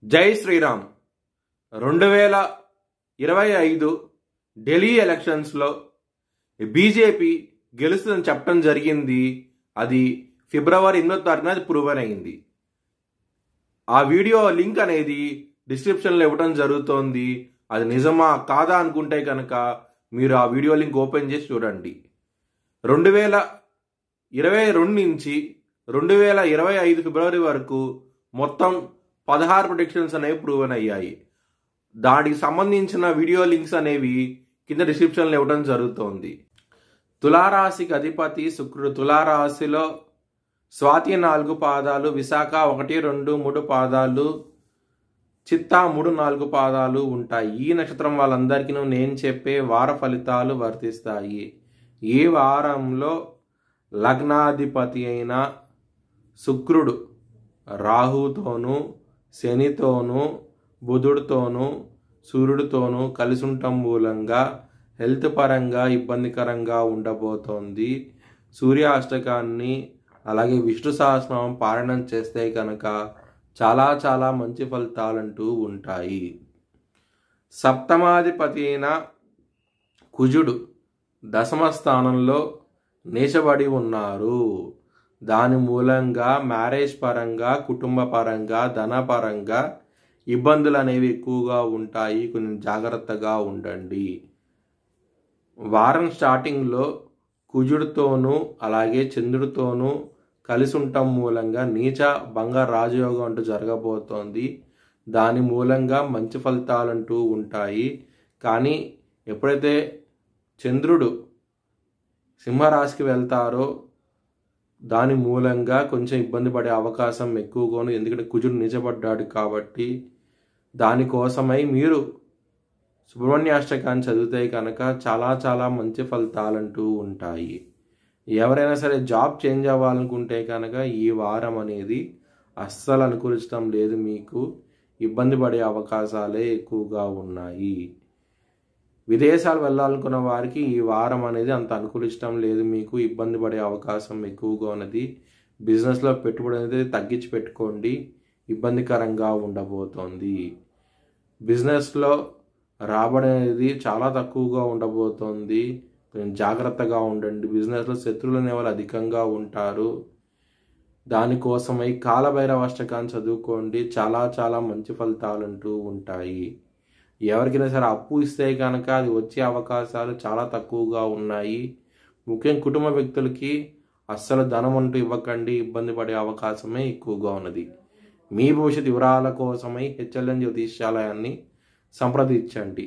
జై శ్రీరామ్. 2025 ఢిల్లీ ఎలక్షన్స్లో బీజేపీ గెలుస్తుందని చెప్పడం జరిగింది. అది ఫిబ్రవరి 8వ తారీఖున అది ప్రూవన్ అయింది. ఆ వీడియో లింక్ అనేది డిస్క్రిప్షన్లో ఇవ్వడం జరుగుతోంది. అది నిజమా కాదా అనుకుంటే కనుక మీరు ఆ వీడియో లింక్ ఓపెన్ చేసి చూడండి. 2022 నుంచి 2025 ఫిబ్రవరి వరకు మొత్తం 16 ప్రొడిక్షన్స్ అనేవి ప్రూవన్ అయ్యాయి. దానికి సంబంధించిన వీడియో లింక్స్ అనేవి కింద డిస్క్రిప్షన్లో ఇవ్వడం జరుగుతోంది. తులారాశికి అధిపతి శుక్రుడు. తులారాశిలో స్వాతి 4 పాదాలు, విశాఖ 1, 2, 3 పాదాలు, చిత్తా 3, 4 పాదాలు ఉంటాయి. ఈ నక్షత్రం వాళ్ళందరికీ నేను చెప్పే వార ఫలితాలు వర్తిస్తాయి. ఈ వారంలో లగ్నాధిపతి అయిన శుక్రుడు రాహుతోనూ, శనితోనూ, బుధుడితోనూ, సూర్యుడితోనూ కలిసి ఉండటం మూలంగా హెల్త్ పరంగా ఇబ్బందికరంగా ఉండబోతోంది. సూర్యాష్టకాన్ని అలాగే విష్ణు సహస్రనామం పారాయణం చేస్తే కనుక చాలా చాలా మంచి ఫలితాలంటూ ఉంటాయి. సప్తమాధిపతి అయిన కుజుడు దశమ స్థానంలో నీచబడి ఉన్నారు. దాని మూలంగా మ్యారేజ్ పరంగా, కుటుంబ పరంగా, ధనపరంగా ఇబ్బందులు అనేవి ఎక్కువగా ఉంటాయి. కొంచెం జాగ్రత్తగా ఉండండి. వారం స్టార్టింగ్లో కుజుడితోనూ అలాగే చంద్రుడితోనూ కలిసి ఉండటం మూలంగా నీచ భంగ రాజయోగం అంటూ జరగబోతోంది. దాని మూలంగా మంచి ఫలితాలంటూ ఉంటాయి. కానీ ఎప్పుడైతే చంద్రుడు సింహరాశికి వెళ్తారో దాని మూలంగా కొంచెం ఇబ్బంది పడే అవకాశం ఎక్కువగాను. ఎందుకంటే కుజుడు నిజపడ్డాడు కాబట్టి దానికోసమై మీరు సుబ్రహ్మణ్యాష్టకాన్ని చదివితే కనుక చాలా చాలా మంచి ఫలితాలంటూ ఉంటాయి. ఎవరైనా సరే జాబ్ చేంజ్ అవ్వాలనుకుంటే కనుక ఈ వారం అనేది అస్సలు అనుకూలించడం లేదు. మీకు ఇబ్బంది పడే అవకాశాలే ఎక్కువగా ఉన్నాయి. విదేశాలు వెళ్ళాలనుకున్న వారికి ఈ వారం అనేది అంత అనుకూలించడం లేదు. మీకు ఇబ్బంది పడే అవకాశం ఎక్కువగా ఉన్నది. బిజినెస్లో పెట్టుబడి అనేది తగ్గించి పెట్టుకోండి. ఇబ్బందికరంగా ఉండబోతోంది. బిజినెస్లో రాబడి అనేది చాలా తక్కువగా ఉండబోతోంది. కొంచెం జాగ్రత్తగా ఉండండి. బిజినెస్లో శత్రువులు అనేవాళ్ళు అధికంగా ఉంటారు. దానికోసమై కాలభైరవ అష్టకాన్ని చదువుకోండి. చాలా చాలా మంచి ఫలితాలంటూ ఉంటాయి. ఎవరికైనా సరే అప్పు ఇస్తే కనుక అది వచ్చే అవకాశాలు చాలా తక్కువగా ఉన్నాయి. ముఖ్యంగా కుటుంబ వ్యక్తులకి అస్సలు ధనం అంటూ ఇవ్వకండి. ఇబ్బంది పడే అవకాశమే ఎక్కువగా ఉన్నది. మీ భవిష్యత్ వివరాల కోసమై HLN జ్యోతిష్యాలయాన్ని సంప్రదించండి.